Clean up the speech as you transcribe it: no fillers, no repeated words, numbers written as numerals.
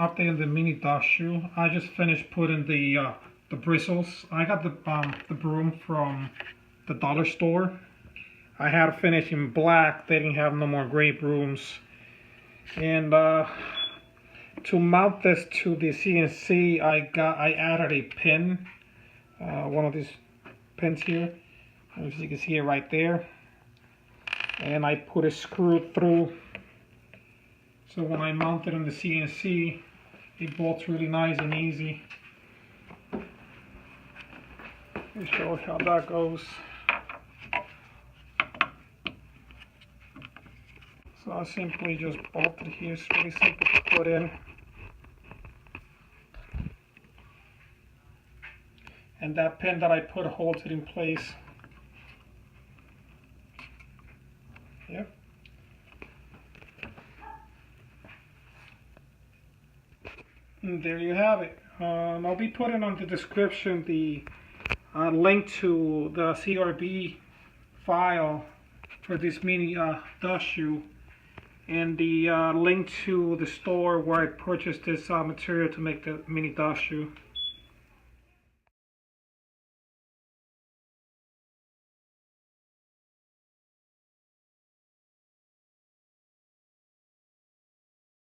Updating the mini dust shoe. I just finished putting the bristles. I got the broom from the dollar store. I had to finish in black. They didn't have no more gray brooms. And to mount this to the CNC, I added a pin. One of these pins here. As you can see it right there. And I put a screw through. So when I mount it on the CNC, it bolts really nice and easy. Let me show how that goes. So I simply just bolt it here. It's really simple to put in. And that pin that I put holds it in place. Yep. And there you have it. I'll be putting on the description the link to the CRB file for this mini dust shoe, and the link to the store where I purchased this material to make the mini dust shoe.